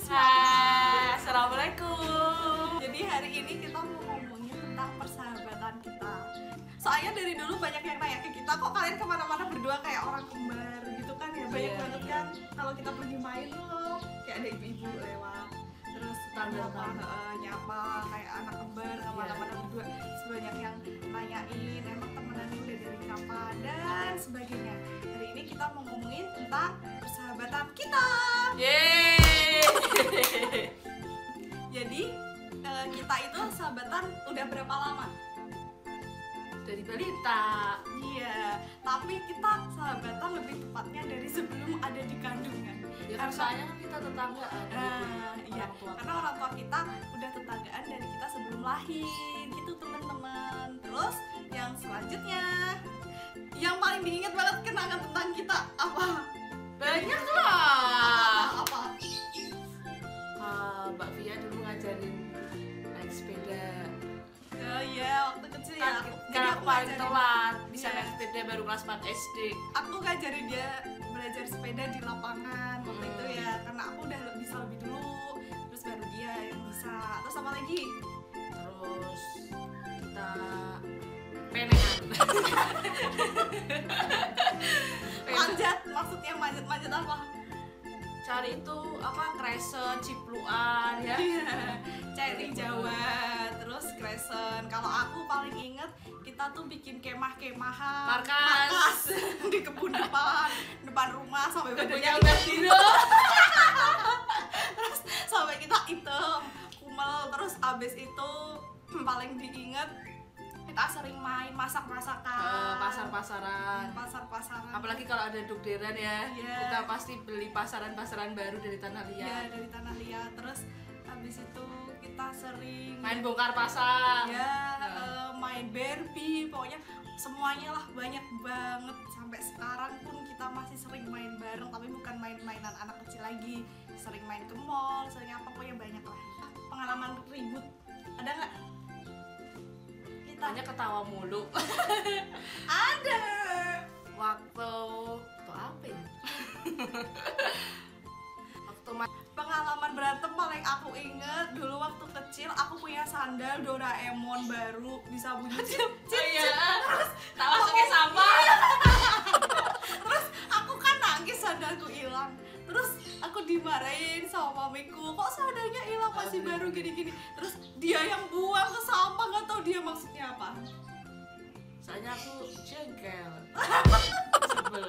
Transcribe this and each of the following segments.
Hai, assalamualaikum. Jadi hari ini kita mau ngomongin tentang persahabatan kita. Soalnya dari dulu banyak yang nanya ke kita, kok kalian kemana-mana berdua kayak orang kembar gitu kan ya. Banyak banget kan kalau kita pergi main loh, kayak ada ibu-ibu lewat, terus nyapa kayak anak kembar kemana-mana berdua. Sebanyak yang nanyain emang temenannya udah dari kapan dan sebagainya. Hari ini kita mau ngomongin tentang persahabatan kita. Yeay. Jadi kita itu sahabatan udah berapa lama? Dari balita. Iya, tapi kita sahabatan lebih tepatnya dari sebelum ada di kandungan. Ya kan soalnya kan kita tetanggaan. Iya, karena orang tua kita udah tetanggaan dari kita sebelum lahir gitu teman-teman. Terus yang selanjutnya, yang paling diingat banget kenangan tentang kita apa? Banyak lah. Apa? Mbak Via dulu ngajarin naik sepeda. Oh iya, waktu kecil ya. Karena aku paling ngajarin- telat bisa Iya. naik sepeda baru kelas 4 SD. Aku ngajarin dia belajar sepeda di lapangan waktu itu ya, karena aku udah bisa lebih dulu, terus baru dia yang bisa. Terus apa lagi? Terus kita penengan. Manjat, maksudnya manjat apa? Cari itu apa kresen, cipluan ya. Cari Jawa, terus kresen. Kalau aku paling inget kita tuh bikin kemah-kemahan, Markas. di kebun depan rumah sampai badannya Badannya hitam. Terus sampai kita hitam, kumel. Terus abis itu paling diinget kita sering main masak-masakan, Pasar-pasaran. pasar-pasaran. Apalagi kalau ada dukderan ya, Iya. kita pasti beli pasaran-pasaran baru dari tanah Ya liat. dari tanah liat. Terus abis itu kita sering Main bongkar pasar. ya main Barbie, pokoknya semuanya lah, banyak banget. Sampai sekarang pun kita masih sering main bareng, tapi bukan main-mainan anak kecil lagi. Sering main ke mall, sering apa, pokoknya banyak lah. Pengalaman ribut ada nggak? Kita Hanya ketawa mulu. ada. Waktu apa ya? Pengalaman berantem paling aku inget dulu waktu kecil, aku punya sandal Doraemon baru bisa bunyi cip cip. Terus tak langsungnya sama. Terus aku kan nangis, sandalku hilang. Terus aku dimarahin sama mamiku, kok sandalnya hilang masih baru gini-gini. Terus dia yang buang ke sampah, nggak tahu dia maksudnya apa. Soalnya aku jengkel. Sebel.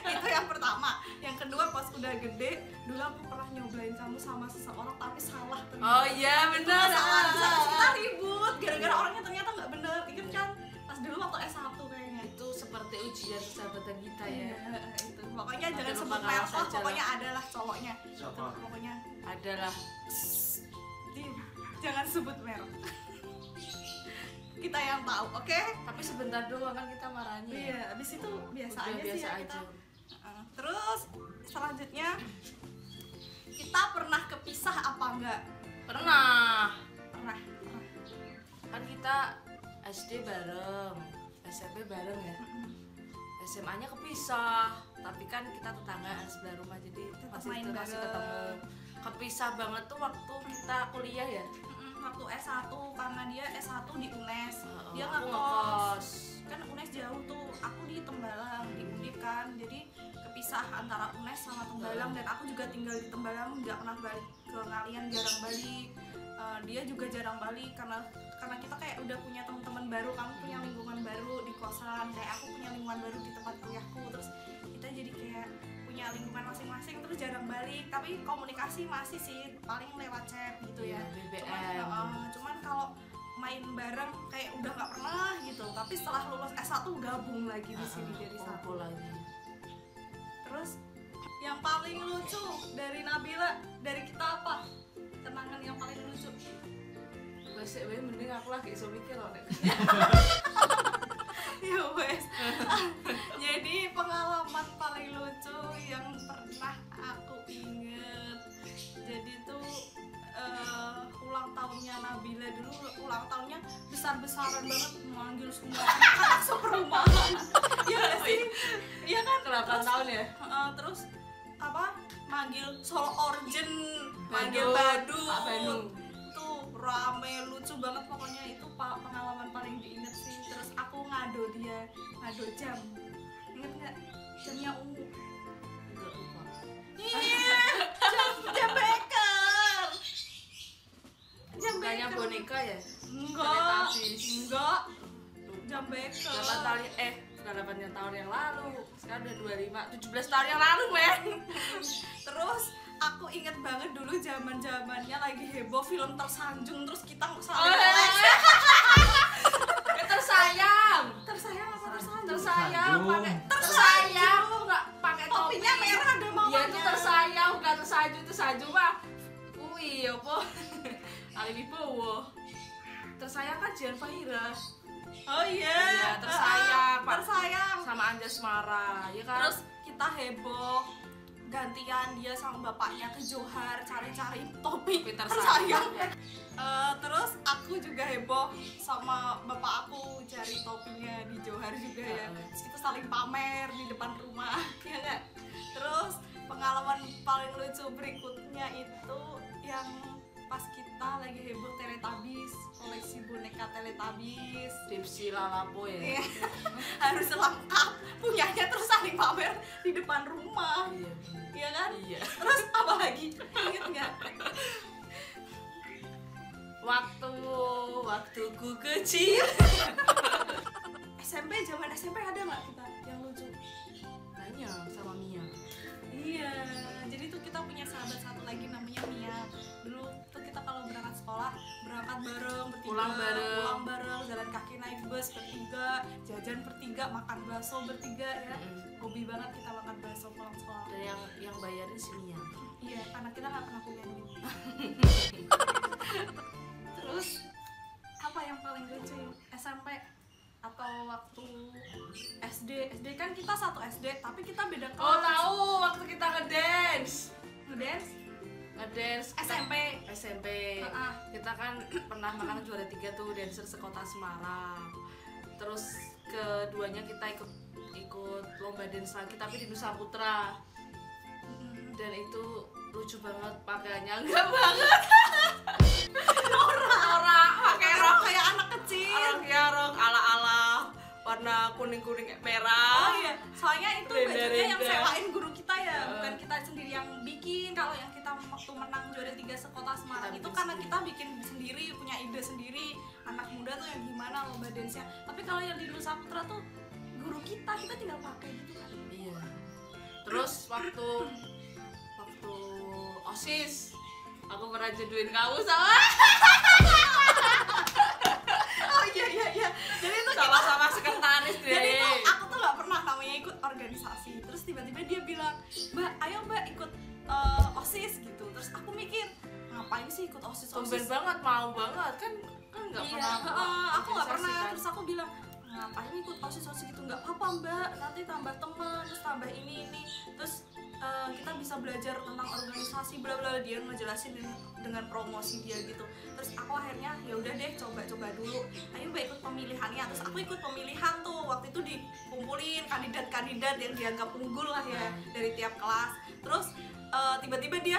Itu yang pertama. Yang kedua pas udah gede, dulu aku pernah nyobain kamu sama seseorang tapi salah ternyata. Oh iya benar. Kita ribut gara-gara orangnya ternyata nggak bener. Ingat kan? Pas dulu waktu S1 kayaknya. Itu seperti ujian persahabatan kita ya. Itu. Pokoknya Nanti jangan lupa sebut ngalah merek lah, saja pokoknya adalah cowoknya. Siapa? Itu, pokoknya Adalah. jangan sebut merek. Kita yang tahu, oke? Tapi sebentar doang kan kita marahnya. Iya, abis itu biasa Udah aja biasa sih ya aja. kita. Terus selanjutnya kita pernah kepisah apa enggak? Pernah. Pernah. Kan kita SD bareng, SMP bareng ya. SMA-nya kepisah, tapi kan kita tetanggaan sebelah rumah, jadi masih main masih bareng. ketemu. Kepisah banget tuh waktu kita kuliah ya. Waktu S1, karena dia S1 di UNES. Dia Aku ngekos. Kan UNES jauh tuh. Aku di Tembalang, di Undip kan. Jadi kepisah antara UNES sama Tembalang, dan aku juga tinggal di Tembalang, nggak pernah balik ke Ngalian, jarang balik. Dia juga jarang balik karena kita kayak udah punya teman-teman baru, kamu punya lingkungan baru di kosan, kayak aku punya lingkungan baru di tempat kuliahku. Terus kita jadi kayak punya lingkungan masing-masing, terus jarang balik, tapi komunikasi masih sih, paling lewat chat gitu ya. BBM. Cuman kalau main bareng kayak udah nggak pernah gitu, tapi setelah lulus S1 gabung lagi di sini jadi satu. kumpul lagi. Terus yang paling lucu dari Nabila, dari kita apa? Kenangan yang paling lucu. Besok mending aku lagi iso mikir loh. Ya wes. Jadi pengalaman paling lucu yang pernah aku inget, jadi tuh ulang tahunnya Nabila dulu, ulang tahunnya besar-besaran banget, manggil semua anak seperumahan. Iya nggak sih? Iya kan? 8 tahun ya. Terus apa? Manggil Solo Origin manggil Badut, badut. Pak Bandung. Itu rame, lucu banget pokoknya. Itu pengalaman paling diinget sih. Terus aku ngado jam. Ingat nggak? Jamnya ungu. Enggak lupa. Iya, jam beker. Jam Bukannya beker. boneka ya? Enggak. Teletubbies. Enggak. Jam beker. 8 tahun bukan 8 tahun yang lalu. Sekarang udah 17 tahun yang lalu, men. Terus aku inget banget dulu zamannya lagi heboh film Tersanjung, terus kita saling Oh, les. Tersayang. Tersayang apa Tersanjung? Tersayang pakai Tersayang. tersayang enggak pakai topi. Topinya merah ada Iya mawanya. itu tersayang bukan tersaju mah. Kuwi apa? Ali Wibowo. Tersayang kan Jian Fahira Oh iya. Iya, Tersayang, Pak. Tersayang. sama Anjasmara, ya kan? Terus kita heboh gantian dia sama bapaknya ke Johar cari-cari topi Topi Tersayang. Terus aku juga heboh sama bapak aku cari topinya di Johar juga ya. Terus kita saling pamer di depan rumah ya nggak? Terus pengalaman paling lucu berikutnya itu yang pas kita lagi heboh Teletubbies, koleksi boneka Teletubbies. Dipsi Lalapo ya. Iya. Harus lengkap punyanya, terus saling pamer di depan rumah. Iya. Iya kan? Iya. Terus apa lagi? Ingat nggak? Waktuku kecil. Zaman SMP ada nggak kita yang lucu? Banyak sama Mia. Iya, jadi tuh kita punya sahabat satu lagi namanya Mia. Dulu tuh kita kalau berangkat sekolah berangkat bareng bertiga, Pulang bareng. jalan kaki naik bus bertiga, jajan bertiga, makan bakso bertiga ya. Hobi banget kita makan bakso pulang sekolah. Dan yang bayarin si Mia. Iya, karena kita nggak pernah punya duit. Terus apa yang paling lucu SMP atau waktu SD kan kita satu SD tapi kita beda kelas. Oh tahu waktu kita ngedance. Ngedance SMP. Heeh. Kita kan pernah menang juara 3 tuh dancer sekota Semarang. Terus keduanya kita ikut lomba dance lagi tapi di Nusa Putra. Dan itu lucu banget pakaiannya enggak banget. Norak pakai rok kayak anak kecil. rok ala-ala warna kuning-kuning merah. Oh iya, soalnya itu Renda-renda. bajunya yang sewain guru kita ya, bukan kita sendiri yang bikin. Kalau yang kita waktu menang juara 3 sekota Semarang Kita itu bikin karena sendiri. kita bikin sendiri, punya ide sendiri. Anak muda tuh yang gimana lomba dance-nya. Tapi kalau yang di Nusa Putra tuh guru kita tinggal pakai gitu kan. Iya. Terus waktu OSIS aku pernah jodohin kamu sama Oh iya. Jadi itu sama sekretaris deh. Jadi tuh aku tuh nggak pernah namanya ikut organisasi. Terus tiba-tiba dia bilang, ayo mbak ikut OSIS gitu. Terus aku mikir, ngapain sih ikut OSIS? Tumben banget, mau banget kan nggak Iya, pernah. aku nggak pernah. organisasi kan. Terus aku bilang, ngapain ikut OSIS gitu? Nggak apa-apa mbak, nanti tambah teman, terus tambah ini. Terus kita bisa belajar tentang organisasi, bla bla. Dia ngejelasin dengan promosi dia gitu. Terus aku akhirnya ya udah deh coba dulu. Ayo mbak ikut pemilihannya. Terus aku ikut pemilihan tuh. Waktu itu dikumpulin kandidat-kandidat yang dianggap unggul lah ya dari tiap kelas. Terus tiba-tiba dia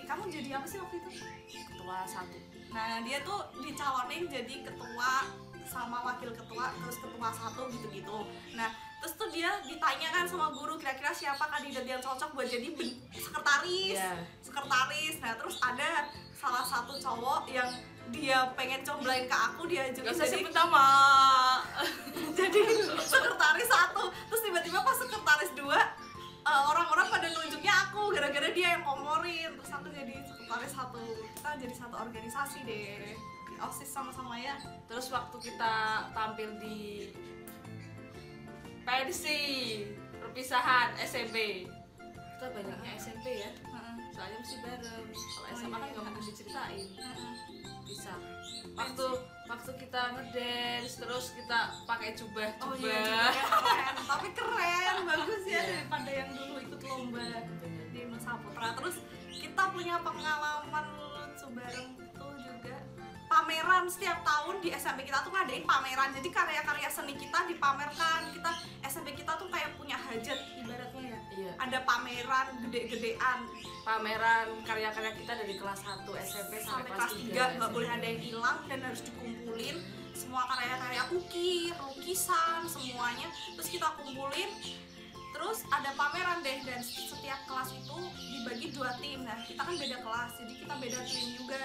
kamu jadi apa sih waktu itu? Ketua 1. Nah dia tuh dicalonin jadi ketua sama wakil ketua, terus ketua 1 gitu-gitu. Nah terus tuh dia ditanya kan sama guru kira-kira siapa kandidat yang cocok buat jadi sekretaris. Sekretaris. Nah terus ada salah satu cowok yang dia pengen comblain ke aku, dia juga Gak usah jadi sebut nama. jadi sekretaris 1. Terus tiba-tiba pas sekretaris 2 orang-orang pada nunjuknya aku gara-gara dia yang komorin. Terus aku jadi sekretaris 1. Kita jadi satu organisasi deh. OSIS sama-sama ya. Terus waktu kita tampil di pensi perpisahan SMP, kita banyaknya SMP ya. Soalnya mesti bareng. Kalau SMA kan nggak mungkin diceritain. Bisa. Waktu kita ngedance, terus kita pakai jubah. Oh iya, jubahnya keren. Tapi keren, bagus ya daripada yang dulu ikut lomba di Nusa Putra. Terus kita punya pengalaman lucu bareng tuh juga. Pameran setiap tahun di SMP kita tuh ngadain pameran. Jadi karya-karya seni kita dipamerkan. SMP kita tuh kayak punya hajat ibaratnya ya. Iya. ada pameran gede-gedean, pameran karya-karya kita dari kelas 1 SMP sampai kelas 3 nggak boleh ada yang hilang dan harus dikumpulin semua karya-karya ukir, lukisan, semuanya terus kita kumpulin. Terus ada pameran deh, dan setiap kelas itu dibagi 2 tim. Nah kita kan beda kelas, jadi kita beda tim juga.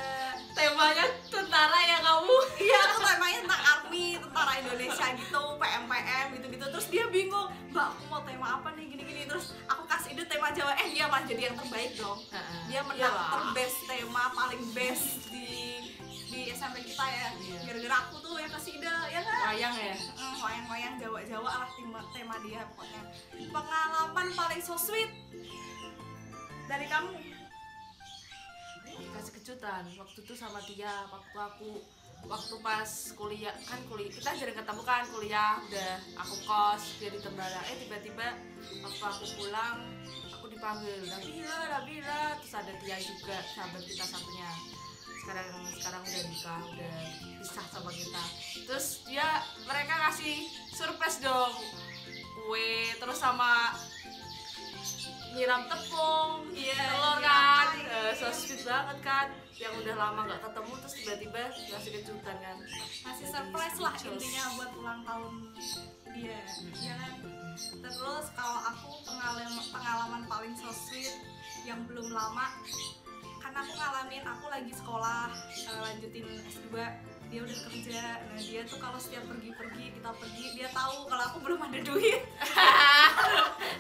Temanya tentara ya kamu? Iya, aku temanya tentang army, tentara Indonesia gitu, PMPM gitu-gitu. Terus dia bingung, mbak aku mau tema apa nih, gini-gini. Terus aku kasih ide tema Jawa, dia malah jadi yang terbaik dong. Dia menang terbest tema, paling best di SMP kita ya. Gara-gara aku tuh yang kasih ide, ya kan? Wayang ya? Wayang-wayang Jawa-Jawa lah tema dia pokoknya. Pengalaman paling so sweet dari kamu? Kasih kejutan waktu itu sama dia, waktu pas kuliah kan, kita jarang ketemu kan, kuliah udah aku kos dia di Tembalang, tiba-tiba waktu aku pulang aku dipanggil Nabila, terus ada Tia juga sahabat kita satunya, sekarang udah nikah, udah pisah sama kita. Terus mereka ngasih surprise dong, kue terus sama nyiram tepung, telur kan, so sweet banget kan, yang udah lama nggak ketemu terus tiba-tiba ngasih kejutan kan, ngasih surprise lah intinya buat ulang tahun dia, ya kan. Terus kalau aku pengalaman paling so sweet yang belum lama, karena aku ngalamin, aku lagi sekolah lanjutin S2, dia udah kerja. Nah dia tuh kalau setiap kita pergi, dia tahu kalau aku belum ada duit.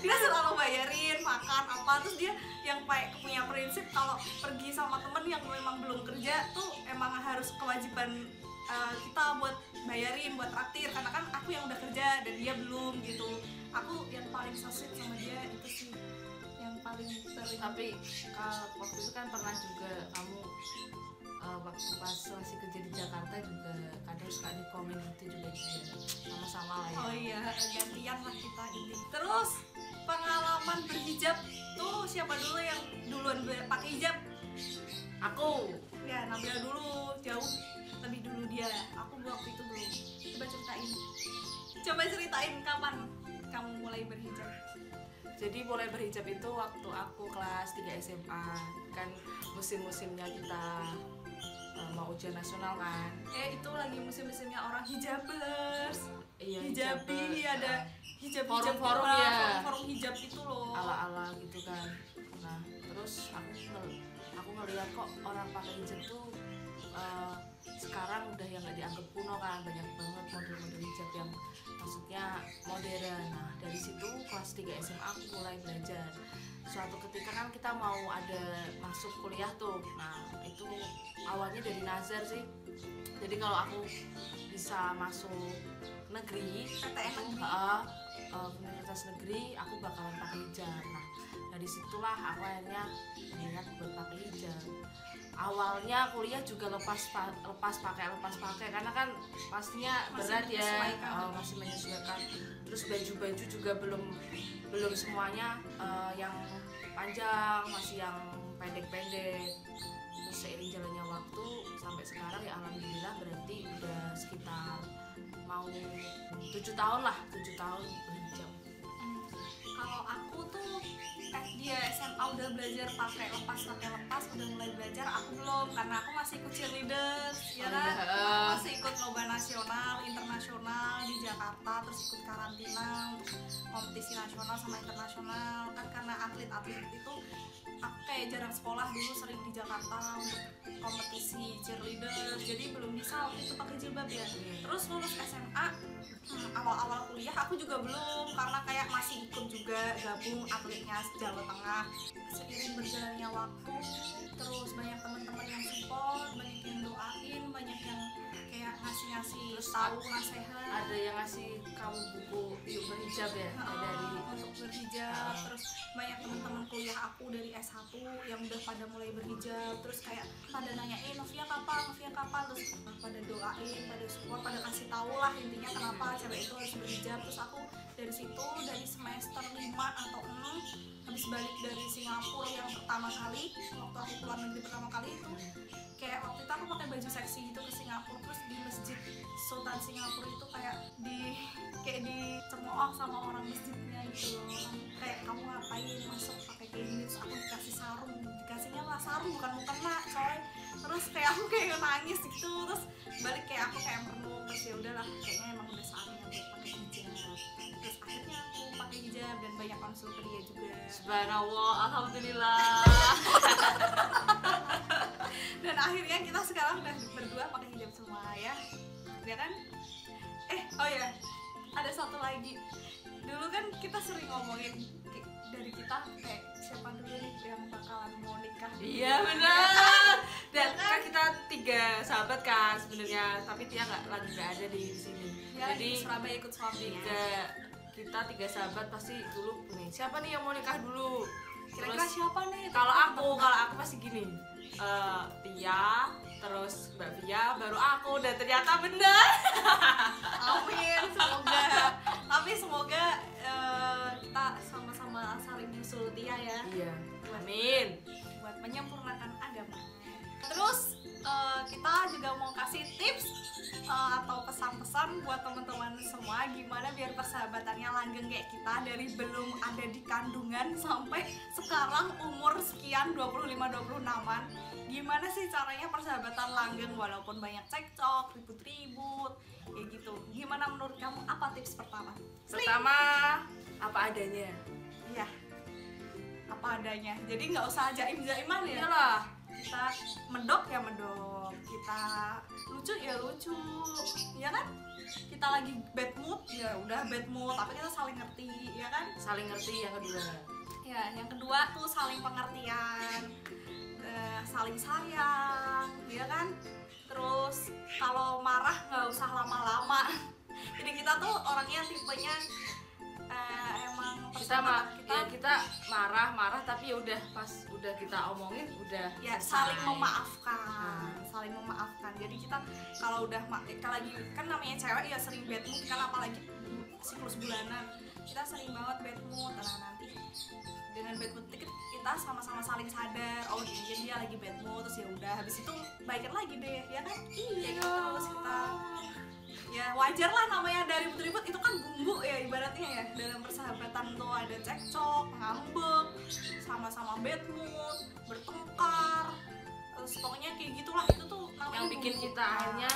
Dia selalu bayarin makan apa, terus dia yang punya prinsip kalau pergi sama temen yang memang belum kerja tuh emang harus kewajiban kita buat bayarin, buat traktir, karena kan aku yang udah kerja dan dia belum gitu. Aku yang paling so sweet sama dia itu sih yang paling sering. Tapi waktu itu kan pernah juga kamu waktu pas masih kerja di Jakarta juga kadang suka di komen gitu juga sama-sama lah ya. Oh iya, gantian lah kita ini. Terus pengalaman berhijab tuh siapa dulu yang duluan pakai hijab? Aku. Ya, Nabila dulu, jauh lebih dulu dia. Aku waktu itu belum. Coba ceritain kapan kamu mulai berhijab? Jadi mulai berhijab itu waktu aku kelas 3 SMA, kan musim-musimnya kita mau ujian nasional kan. Itu lagi musim-musimnya orang hijabers. Iya, hijabi, ada hijab forum ya, forum hijab itu loh, ala-ala gitu kan. Nah terus aku ngeliat kok orang pakai hijab tuh sekarang udah yang nggak dianggap kuno kan, banyak banget model-model hijab yang maksudnya modern. Nah dari situ kelas 3 SMA aku mulai belajar. Suatu ketika kan kita mau ada masuk kuliah tuh, nah itu awalnya dari nazar sih. Jadi kalau aku bisa masuk negeri, PTN universitas negeri, aku bakalan pakai hijab. Nah dari situlah aku akhirnya niat buat pakai hijab. Awalnya kuliah juga lepas pakai karena kan pastinya berat ya, masih menyesuaikan. Terus baju juga belum semuanya yang panjang, masih yang pendek-pendek. Terus seiring jalannya waktu sampai sekarang ya alhamdulillah berarti udah sekitar mau 7 tahun berhijab. Kalau aku tuh dia SMA udah belajar pakai lepas udah mulai belajar, aku belum, karena aku masih ikut cheerleaders ya kan. Masih ikut lomba nasional, internasional di Jakarta, terus ikut karantina untuk kompetisi nasional sama internasional kan, karena atlet-atlet itu aku kayak jarang sekolah dulu, sering di Jakarta untuk kompetisi cheerleaders, jadi belum bisa waktu itu pakai jilbab ya. Terus lulus SMA, awal-awal kuliah aku juga belum, karena kayak masih ikut juga gabung atletnya Jawa Tengah. Seiring berjalannya waktu, terus banyak teman-teman yang support, banyak yang doain, banyak yang kayak ngasih tahu nasihat. Ada yang ngasih kamu buku yuk berhijab ya, dari untuk berhijab. Terus banyak teman-teman kuliah aku dari S1 yang udah pada mulai berhijab, terus kayak pada nanyain Novia kapan, terus pada doain, pada support, pada kasih tahu lah intinya kenapa cewek itu harus berhijab. Terus aku dari situ, dari semester 5 atau 6 habis balik dari Singapura yang pertama kali, waktu aku keluar negeri pertama kali itu kayak waktu itu aku pakai baju seksi gitu ke Singapura, terus di masjid Sultan Singapura itu kayak dicemooh sama orang masjidnya gitu loh, kayak kamu ngapain masuk pakai kayak gini, terus aku dikasih sarung, dikasihnya lah sarung bukan mukena coy, terus kayak aku kayak nangis gitu, terus balik kayak aku kayak merenung, terus ya udahlah kayaknya emang udah saatnya buat pakai hijab, terus akhirnya aku pakai hijab dan banyak konsul ke dia juga. Subhanallah, alhamdulillah. Dan akhirnya kita sekarang udah berdua pakai hijab semua ya kan? Oh ya, ada satu lagi. Dulu kan kita sering ngomongin dari kita kayak siapa dulu nih yang bakalan mau nikah. Iya benar. Dan kan kita 3 sahabat kan sebenarnya, tapi Tia lagi nggak ada di sini. Ya, jadi di Surabaya ikut suaminya. Kita 3 sahabat pasti dulu nih siapa nih yang mau nikah dulu. Kira-kira siapa nih? Kalau aku pasti gini, Tia, terus Mbak Via, baru aku, dan ternyata benar. Amin, semoga. Tapi semoga kita sama-sama saling nyusul Tia ya. Iya. Amin. Buat menyempurnakan agama. Terus kita juga mau kasih tips atau pesan-pesan buat teman-teman semua gimana biar persahabatannya langgeng kayak kita dari belum ada di kandungan sampai sekarang umur sekian 25-26an. Gimana sih caranya persahabatan langgeng walaupun banyak cekcok, ribut-ribut kayak gitu. Gimana menurut kamu, apa tips pertama? Pertama, apa adanya. Iya, apa adanya. Jadi nggak usah jaim-jaiman ya. Iyalah. Kita mendok ya mendok, kita lucu ya lucu, ya kan? Kita lagi bad mood ya udah bad mood, tapi kita saling ngerti, ya kan? Saling ngerti yang kedua. Ya, yang kedua tuh saling pengertian, saling sayang, ya kan? Terus kalau marah nggak usah lama-lama. Jadi kita tuh orangnya tipenya emang kita marah tapi ya udah pas udah kita omongin udah ya saling memaafkan. Jadi kita kalau udah kalau lagi kan namanya cewek ya sering bad mood kan, apalagi siklus bulanan kita sering banget bad mood. Nah nanti dengan bad mood kita sama-sama saling sadar, oh mungkin dia lagi bad mood, terus ya udah habis itu baikan lagi deh, ya kan? Iya gitu, terus kita ya wajar lah, namanya dari ribut-ribut itu kan bumbu ya ibaratnya ya, dalam persahabatan tuh ada cekcok, ngambek, sama-sama bad mood, bertengkar, terus pokoknya kayak gitulah, itu tuh yang bikin kita akhirnya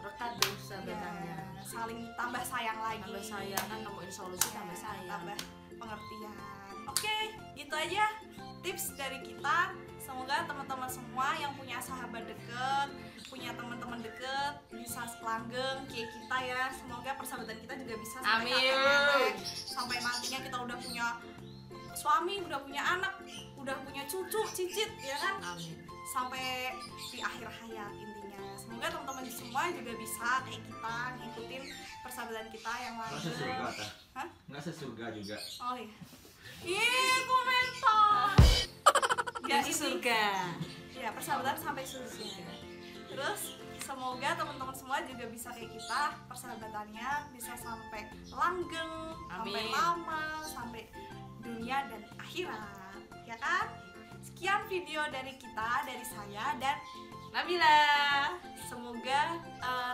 rekat deh persahabatannya. Ya, saling tambah sayang lagi, tambah sayang kan, nemuin solusi tambah sayang, tambah pengertian. Oke, gitu aja tips dari kita. Semoga teman-teman semua yang punya sahabat deket, punya teman-teman deket bisa langgeng kayak kita ya. Semoga persahabatan kita juga bisa sampai nantinya kita udah punya suami, udah punya anak, udah punya cucu, cicit, ya kan? Amin. Sampai di akhir hayat intinya. Semoga teman-teman semua juga bisa kayak kita ngikutin persahabatan kita yang langgeng. Nggak sesurga juga. Oh iya. Ih, komentar. Ya surga. Ya, persahabatan sampai surga. Terus semoga teman-teman semua juga bisa kayak kita, persahabatannya bisa sampai langgeng, sampai lama, sampai dunia dan akhirat, ya kan? Sekian video dari kita, dari saya dan Nabila. Semoga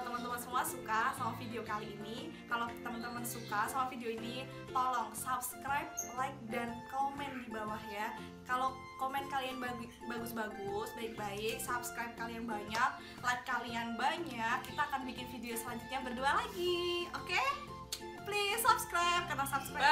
teman-teman semua suka sama video kali ini. Kalau teman-teman suka sama video ini, tolong subscribe, like, dan komen di bawah ya. Kalau komen kalian bagus-bagus, baik-baik, subscribe kalian banyak, like kalian banyak, kita akan bikin video selanjutnya berdua lagi. Oke? Please subscribe, karena subscribe